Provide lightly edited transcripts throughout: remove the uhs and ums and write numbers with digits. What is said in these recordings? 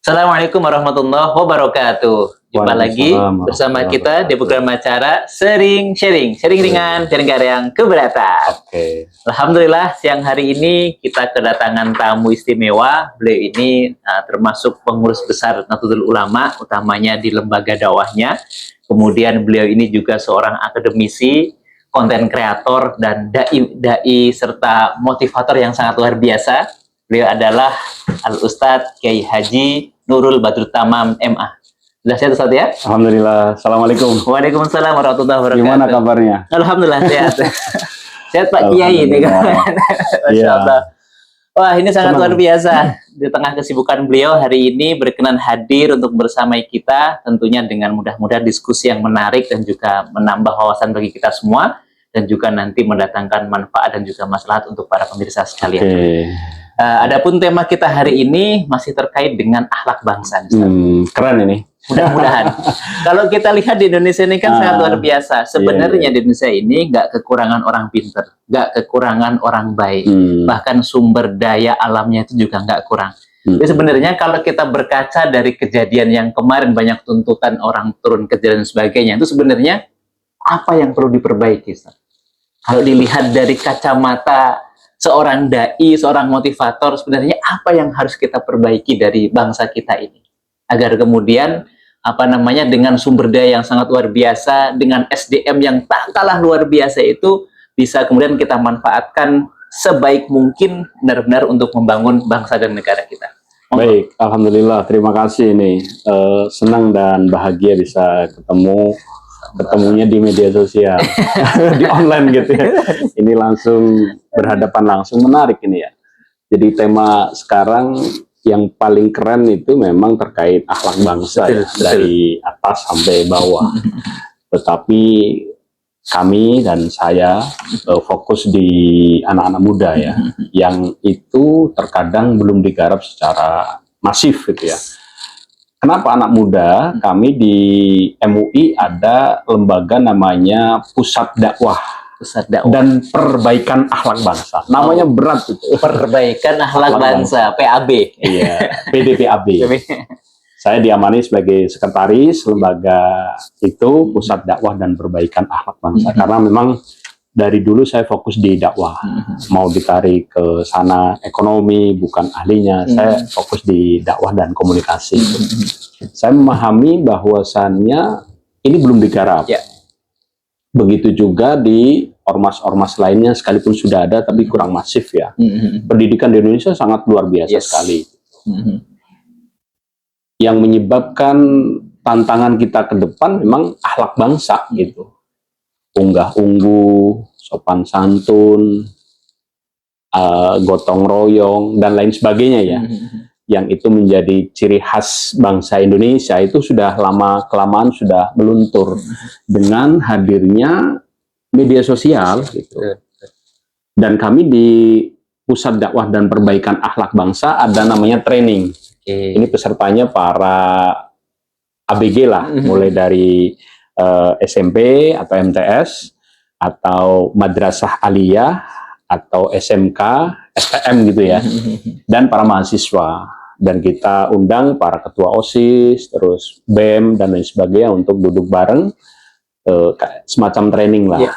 Assalamualaikum warahmatullahi wabarakatuh. Jumpa lagi Waalaikumsalam bersama warahmatullahi kita di wabarakatuh. program acara Sering Sharing, sharing ringan, sharing gak ada yang keberatan. Oke. Alhamdulillah siang hari ini kita kedatangan tamu istimewa. Beliau ini termasuk pengurus besar Nahdlatul Ulama, utamanya di lembaga dakwahnya. Kemudian beliau ini juga seorang akademisi, konten kreator dan dai serta motivator yang sangat luar biasa. Beliau adalah Al-Ustadz Kiai Haji Nurul Badrut Tamam MA. Sudah sehat Ustadz ya? Alhamdulillah. Assalamualaikum. Waalaikumsalam warahmatullahi wabarakatuh. Gimana kabarnya? Alhamdulillah sehat. Sehat Pak Kiai ini kan. Masya Allah. Wah, ini sangat luar biasa. Di tengah kesibukan beliau hari ini berkenan hadir untuk bersamai kita, tentunya dengan mudah-mudahan diskusi yang menarik dan juga menambah wawasan bagi kita semua, dan juga nanti mendatangkan manfaat dan juga maslahat untuk para pemirsa sekalian. Adapun tema kita hari ini masih terkait dengan akhlak bangsa. Keren ini. Mudah-mudahan. Kalau kita lihat di Indonesia ini kan sangat luar biasa. Sebenarnya di Indonesia ini nggak kekurangan orang pinter, nggak kekurangan orang baik. Bahkan sumber daya alamnya itu juga nggak kurang. Jadi sebenarnya kalau kita berkaca dari kejadian yang kemarin banyak tuntutan orang turun ke jalan dan sebagainya, itu sebenarnya apa yang perlu diperbaiki, Ustaz? Kalau dilihat dari kacamata seorang dai, seorang motivator, sebenarnya apa yang harus kita perbaiki dari bangsa kita ini agar kemudian dengan sumber daya yang sangat luar biasa, dengan SDM yang tak kalah luar biasa itu bisa kemudian kita manfaatkan sebaik mungkin benar-benar untuk membangun bangsa dan negara kita. Baik, alhamdulillah, terima kasih nih. Senang dan bahagia bisa ketemunya di media sosial, di online gitu ya. Ini langsung berhadapan langsung, menarik ini ya. Jadi tema sekarang yang paling keren itu memang terkait akhlak bangsa, ya, dari atas sampai bawah. Tetapi kami dan saya fokus di anak-anak muda ya, yang itu terkadang belum digarap secara masif gitu ya. Kenapa anak muda? Kami di MUI ada lembaga namanya Pusat Dakwah dan Perbaikan Akhlak Bangsa. Namanya berat itu. Perbaikan Akhlak Bangsa, PAB. Iya, PDPAB. Saya diamani sebagai sekretaris lembaga itu, Pusat Dakwah dan Perbaikan Akhlak Bangsa. Karena memang dari dulu saya fokus di dakwah. Mau ditarik ke sana ekonomi, bukan ahlinya. Saya fokus di dakwah dan komunikasi. Saya memahami bahwasannya ini belum digarap. Begitu juga di ormas-ormas lainnya, sekalipun sudah ada, tapi kurang masif ya. Pendidikan di Indonesia sangat luar biasa sekali. Yang menyebabkan tantangan kita ke depan memang akhlak bangsa gitu. Unggah-ungguh, sopan santun, gotong royong, dan lain sebagainya ya. Yang itu menjadi ciri khas bangsa Indonesia itu sudah lama-kelamaan sudah meluntur dengan hadirnya media sosial gitu. Dan kami di Pusat Dakwah dan Perbaikan Akhlak Bangsa ada namanya training. Ini pesertanya para ABG lah, mulai dari SMP atau MTS atau Madrasah Aliyah atau SMK, STM gitu ya, dan para mahasiswa. Dan kita undang para ketua OSIS, terus BEM dan lain sebagainya untuk duduk bareng, semacam training lah,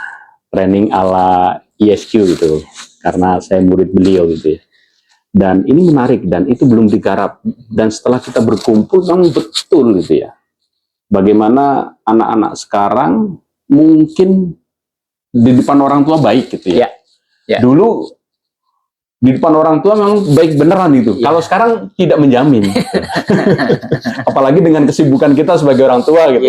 training ala ISQ gitu, karena saya murid beliau gitu ya. Dan ini menarik dan itu belum digarap. Dan setelah kita berkumpul, memang betul gitu ya. Bagaimana anak-anak sekarang mungkin di depan orang tua baik gitu ya. Dulu di depan orang tua memang baik beneran itu. Kalau sekarang tidak menjamin. Apalagi dengan kesibukan kita sebagai orang tua gitu.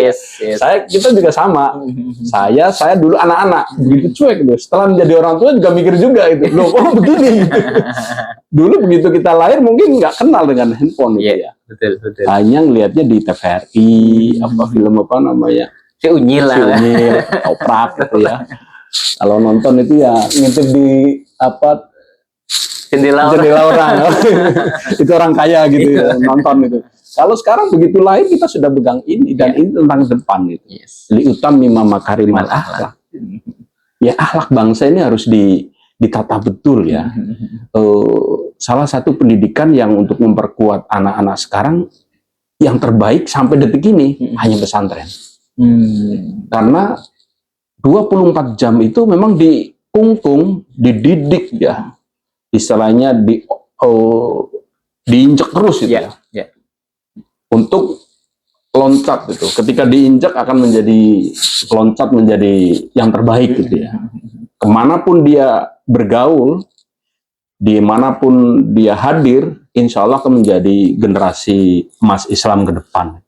Kita juga sama. Saya dulu anak-anak begitu cuek gitu. Setelah menjadi orang tua juga mikir juga itu. Loh, oh begini gitu. Dulu begitu kita lahir mungkin nggak kenal dengan handphone gitu ya. Betul. Hanya ngelihatnya di TVRI, film apa namanya, Si Unyil, Toprak gitu ya. Kalau nonton itu ya ngintip di jendela orang. Itu orang kaya gitu ya, nonton itu. Kalau sekarang begitu lahir kita sudah pegang ini dan ini tentang depan gitu. Liutam mimma makarimal akhlak. Ya akhlak bangsa ini harus ditata betul ya. Salah satu pendidikan yang untuk memperkuat anak-anak sekarang yang terbaik sampai detik ini hanya pesantren. Karena 24 jam itu memang dikungkung, dididik ya, istilahnya diinjak terus gitu ya. Untuk loncat itu, ketika diinjak akan menjadi loncat menjadi yang terbaik gitu ya. Kemanapun dia bergaul, dimanapun dia hadir, insya Allah akan menjadi generasi emas Islam ke depan.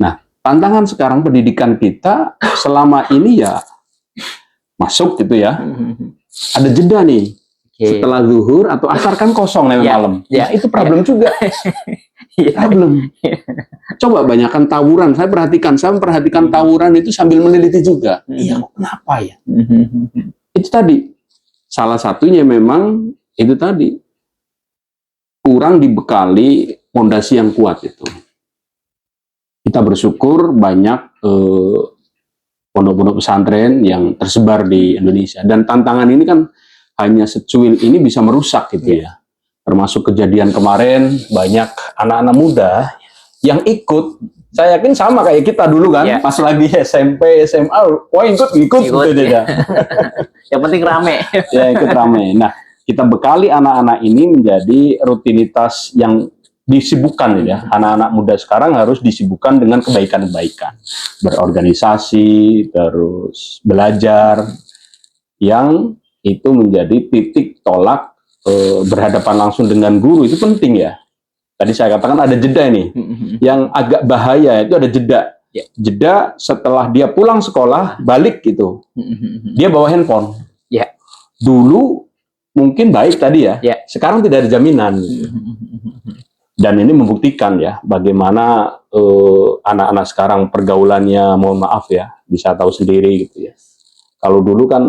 Nah, tantangan sekarang pendidikan kita selama ini ya masuk gitu ya, ada jeda nih. Setelah zuhur atau asar kan kosong malam. Ya, itu problem juga. Problem. Coba banyakkan tawuran. Saya memperhatikan tawuran itu sambil meneliti juga. Iya, kenapa ya? Itu tadi. Salah satunya memang itu tadi. Kurang dibekali fondasi yang kuat itu. Kita bersyukur banyak pondok-pondok pesantren yang tersebar di Indonesia. Dan tantangan ini kan hanya secuil ini bisa merusak gitu ya. Termasuk kejadian kemarin, banyak anak-anak muda yang ikut, saya yakin sama kayak kita dulu kan, pas lagi SMP, SMA, wah ikut gitu aja. Yang penting rame. Ya, ikut rame. Nah, kita bekali anak-anak ini menjadi rutinitas yang disibukkan ya. Anak-anak muda sekarang harus disibukkan dengan kebaikan-kebaikan. Berorganisasi, terus belajar, yang itu menjadi titik tolak berhadapan langsung dengan guru, itu penting ya. Tadi saya katakan ada jeda nih. Yang agak bahaya itu ada jeda. Jeda setelah dia pulang sekolah, balik gitu. Dia bawa handphone. Dulu mungkin baik tadi ya. Sekarang tidak ada jaminan. Dan ini membuktikan ya bagaimana anak-anak sekarang pergaulannya, mohon maaf ya, bisa tahu sendiri gitu ya. Kalau dulu kan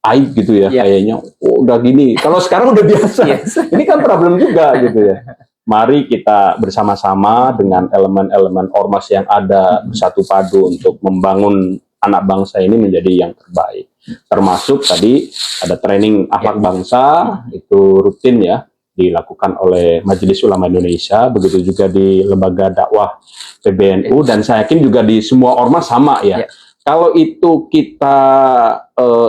aib gitu ya, kayaknya udah gini. Kalau sekarang udah biasa. Ini kan problem juga gitu ya. Mari kita bersama-sama dengan elemen-elemen ormas yang ada bersatu padu untuk membangun anak bangsa ini menjadi yang terbaik. Termasuk tadi ada training akhlak bangsa, itu rutin ya, dilakukan oleh Majelis Ulama Indonesia, begitu juga di lembaga dakwah PBNU, dan saya yakin juga di semua ormas sama ya. Kalau itu kita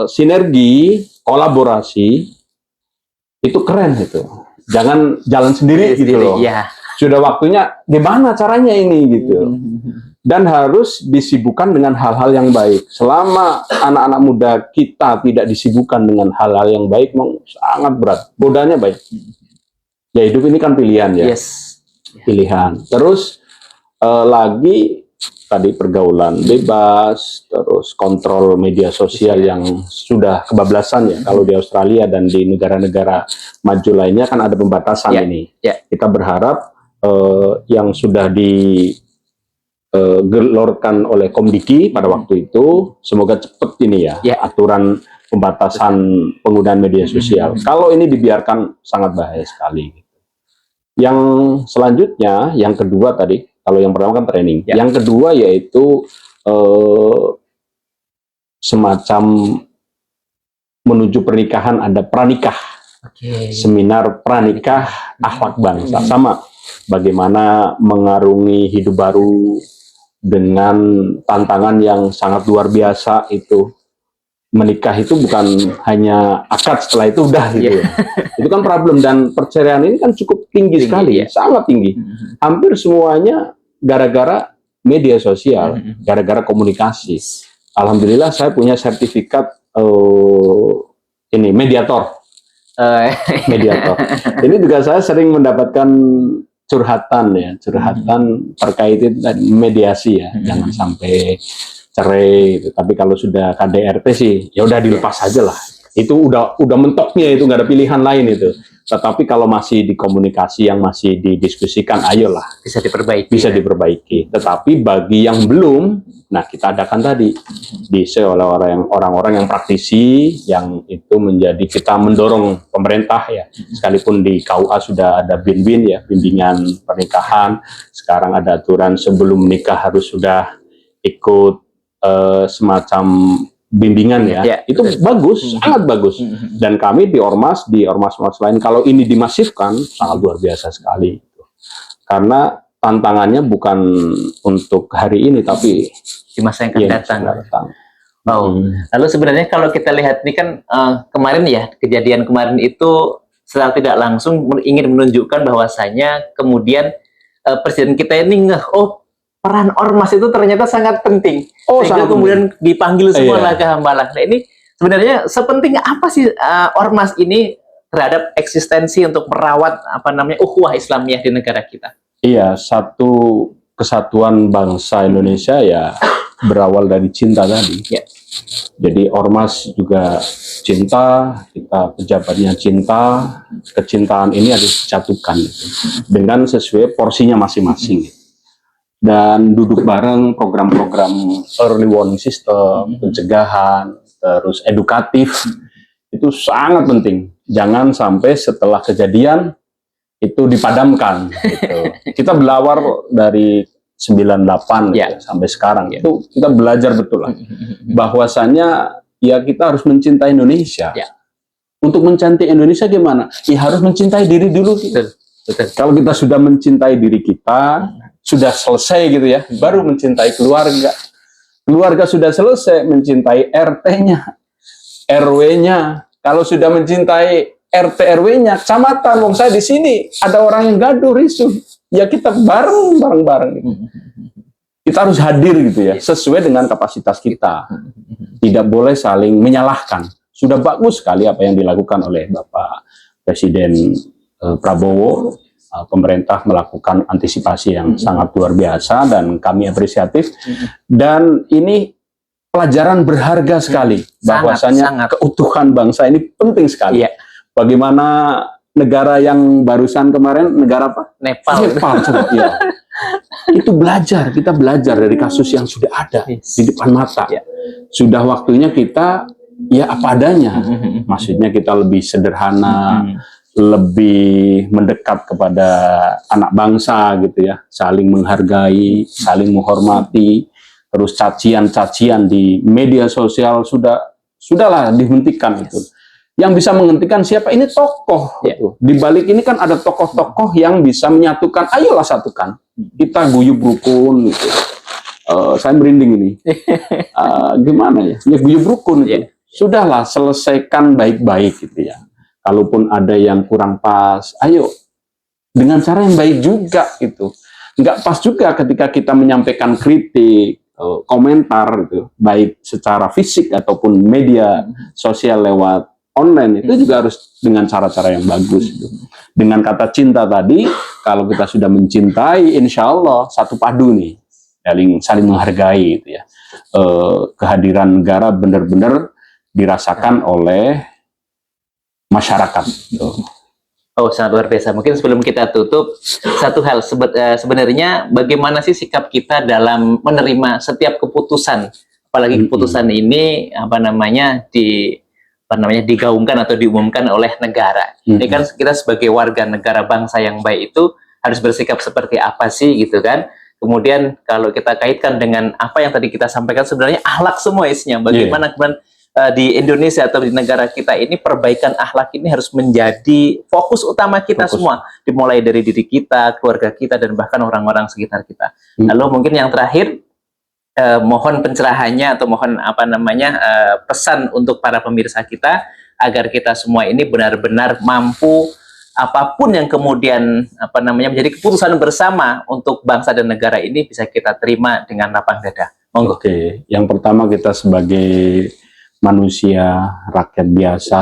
sinergi, kolaborasi, itu keren itu. Jangan jalan sendiri gitu loh. Sudah waktunya gimana caranya ini gitu. Dan harus disibukkan dengan hal-hal yang baik. Selama anak-anak muda kita tidak disibukkan dengan hal-hal yang baik, sangat berat. Godanya baik. Ya hidup ini kan pilihan ya. Pilihan. Terus lagi tadi pergaulan bebas, terus kontrol media sosial yang sudah kebablasan ya. Kalau di Australia dan di negara-negara maju lainnya kan ada pembatasan ini. Kita berharap yang sudah digelorkan oleh Komdiki pada waktu itu, semoga cepat ini ya, aturan pembatasan penggunaan media sosial. Kalau ini dibiarkan sangat bahaya sekali. Yang selanjutnya, yang kedua tadi, kalau yang pertama kan training. Yang kedua yaitu semacam menuju pernikahan, ada pranikah. Seminar pranikah akhlak bangsa. Sama, bagaimana mengarungi hidup baru dengan tantangan yang sangat luar biasa itu. Menikah itu bukan hanya akad, setelah itu udah gitu ya. Itu kan problem, dan perceraian ini kan cukup tinggi sekali, sangat tinggi. Hampir semuanya gara-gara media sosial, gara-gara komunikasi. Alhamdulillah saya punya sertifikat ini mediator. Mediator. Ini juga saya sering mendapatkan curhatan terkait itu mediasi ya. Jangan sampai cerai gitu. Tapi kalau sudah KDRT sih ya udah dilepas aja lah. Itu udah mentoknya, itu nggak ada pilihan lain itu. Tetapi kalau masih dikomunikasi, yang masih didiskusikan, ayolah bisa diperbaiki. Bisa diperbaiki. Tetapi bagi yang belum, nah kita adakan tadi diisi oleh orang-orang yang praktisi, yang itu menjadi kita mendorong pemerintah ya. Sekalipun di KUA sudah ada BIN-BIN ya, bimbingan pernikahan. Sekarang ada aturan sebelum menikah harus sudah ikut semacam bimbingan ya, itu bagus, sangat bagus. Dan kami di ormas lain, kalau ini dimasifkan, sangat luar biasa sekali. Karena tantangannya bukan untuk hari ini, tapi di masa yang akan datang. Oh, Hmm. lalu sebenarnya kalau kita lihat ini kan kemarin ya, kejadian kemarin itu secara tidak langsung ingin menunjukkan bahwasanya kemudian presiden kita ini oh peran ormas itu ternyata sangat penting. Oh, Sehingga sangat kemudian dipanggil semua Iya. lah ke Hambalang. Nah ini sebenarnya sepenting apa sih ormas ini terhadap eksistensi untuk merawat apa namanya ukhuwah Islamiyah di negara kita? Iya, satu kesatuan bangsa Indonesia ya berawal dari cinta tadi. Ya. Jadi ormas juga cinta, kita pejabatnya cinta, kecintaan ini harus disatukan gitu, dengan sesuai porsinya masing-masing. Dan duduk bareng program-program early warning system, pencegahan, terus edukatif, itu sangat penting. Jangan sampai setelah kejadian itu dipadamkan. Gitu. Kita belawar dari 98 Ya. sampai sekarang, Ya. itu kita belajar betul lah bahwasanya ya kita harus mencintai Indonesia. Ya. Untuk mencintai Indonesia gimana? Ya harus mencintai diri dulu. Betul. Kalau kita sudah mencintai diri kita, sudah selesai gitu ya, baru mencintai keluarga. Keluarga sudah selesai, mencintai RT-nya, RW-nya. Kalau sudah mencintai RT RW-nya, kecamatan, wong saya di sini ada orang yang gaduh risuh, ya kita bareng gitu. Kita harus hadir gitu ya, sesuai dengan kapasitas kita. Tidak boleh saling menyalahkan. Sudah bagus sekali apa yang dilakukan oleh Bapak Presiden Prabowo. Pemerintah melakukan antisipasi yang sangat luar biasa dan kami apresiatif. Dan ini pelajaran berharga sekali, bahwasanya keutuhan bangsa ini penting sekali. Iya. Bagaimana negara yang barusan kemarin, negara apa? Nepal. Coba, ya. Itu kita belajar dari kasus yang sudah ada di depan mata. Ya. Sudah waktunya kita ya apa adanya. Maksudnya kita lebih sederhana, lebih mendekat kepada anak bangsa gitu ya, saling menghargai, saling menghormati. Terus cacian-cacian di media sosial sudahlah dihentikan itu. Yang bisa menghentikan siapa? Ini tokoh. Gitu. Di balik ini kan ada tokoh-tokoh yang bisa menyatukan. Ayolah satukan. Kita guyub rukun. Gitu. Saya merinding ini. Gimana ya? Ya guyub rukun. Gitu. Sudahlah selesaikan baik-baik gitu ya. Kalaupun ada yang kurang pas, ayo dengan cara yang baik juga gitu. Nggak pas juga ketika kita menyampaikan kritik, komentar gitu, baik secara fisik ataupun media sosial lewat online, itu juga harus dengan cara-cara yang bagus gitu. Dengan kata cinta tadi, kalau kita sudah mencintai, insya Allah satu padu nih, saling menghargai gitu ya. Kehadiran negara benar-benar dirasakan oleh masyarakat. Gitu. Oh, sangat luar biasa. Mungkin sebelum kita tutup, satu hal sebenarnya bagaimana sih sikap kita dalam menerima setiap keputusan, apalagi keputusan ini digaungkan atau diumumkan oleh negara. Ini kan kita sebagai warga negara bangsa yang baik itu harus bersikap seperti apa sih gitu kan? Kemudian kalau kita kaitkan dengan apa yang tadi kita sampaikan, sebenarnya akhlak semua isinya. Bagaimana kemudian di Indonesia atau di negara kita ini perbaikan akhlak ini harus menjadi fokus utama kita semua, dimulai dari diri kita, keluarga kita, dan bahkan orang-orang sekitar kita. Lalu mungkin yang terakhir, mohon pencerahannya atau mohon pesan untuk para pemirsa kita agar kita semua ini benar-benar mampu apapun yang kemudian menjadi keputusan bersama untuk bangsa dan negara ini bisa kita terima dengan lapang dada. Monggo. Oke, yang pertama kita sebagai manusia, rakyat biasa,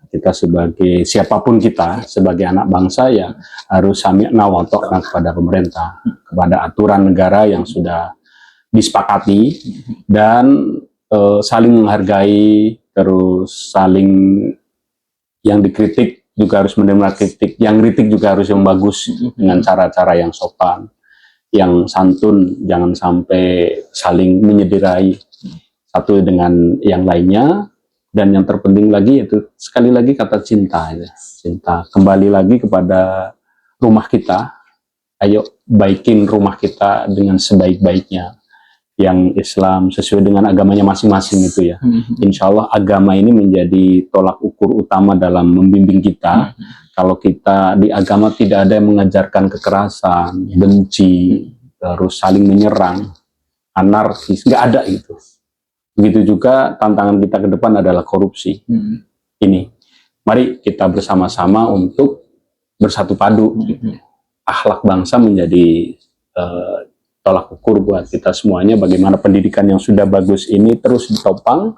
kita sebagai siapapun kita, sebagai anak bangsa ya harus sami'na wa ta'na kepada pemerintah, kepada aturan negara yang sudah disepakati, dan saling menghargai, terus saling, yang dikritik juga harus menerima kritik, yang kritik juga harus yang bagus dengan cara-cara yang sopan, yang santun, jangan sampai saling menyederai satu dengan yang lainnya. Dan yang terpenting lagi itu sekali lagi kata cinta ya. Cinta, kembali lagi kepada rumah kita, ayo baikin rumah kita dengan sebaik-baiknya, yang Islam sesuai dengan agamanya masing-masing itu ya. Insya Allah agama ini menjadi tolak ukur utama dalam membimbing kita. Kalau kita di agama tidak ada yang mengajarkan kekerasan, benci, terus saling menyerang, anarkis, nggak ada itu. Begitu juga tantangan kita ke depan adalah korupsi. Ini, mari kita bersama-sama untuk bersatu padu. Akhlak bangsa menjadi tolak ukur buat kita semuanya. Bagaimana pendidikan yang sudah bagus ini terus ditopang,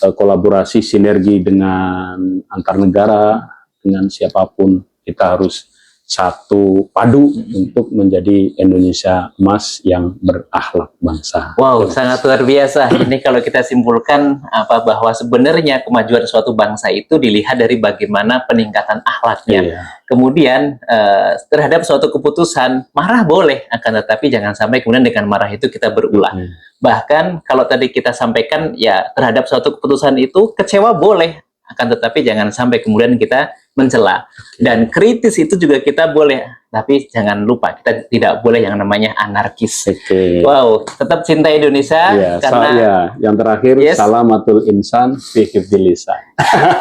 kolaborasi sinergi dengan antar negara, dengan siapapun, kita harus satu padu untuk menjadi Indonesia emas yang berakhlak bangsa. Wow, sangat luar biasa. Ini kalau kita simpulkan bahwa sebenarnya kemajuan suatu bangsa itu dilihat dari bagaimana peningkatan akhlaknya. Iya. Kemudian terhadap suatu keputusan marah boleh, akan tetapi jangan sampai kemudian dengan marah itu kita berulah. Bahkan kalau tadi kita sampaikan ya terhadap suatu keputusan itu kecewa boleh, akan tetapi jangan sampai kemudian kita mencela. Dan kritis itu juga kita boleh, tapi jangan lupa kita tidak boleh yang namanya anarkis. Wow, tetap cinta Indonesia. Iya, karena yang terakhir salamatul insan fi hifdzil lisan.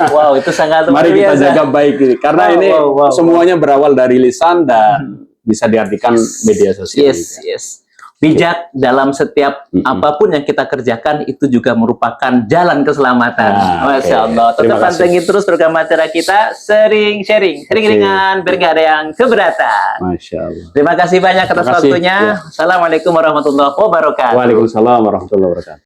Wow, itu sangat luar biasa. Mari kita jaga baik ini, karena ini semuanya berawal dari lisan dan bisa diartikan media sosial. Yes. Bijak dalam setiap apapun yang kita kerjakan itu juga merupakan jalan keselamatan. Masya Allah. Tetap pantengin terus program acara kita, sering sharing, ringan-ringan, biar nggak ada yang keberatan. Masya Allah. Terima kasih banyak atas waktunya. Assalamualaikum warahmatullahi wabarakatuh. Waalaikumsalam warahmatullahi wabarakatuh.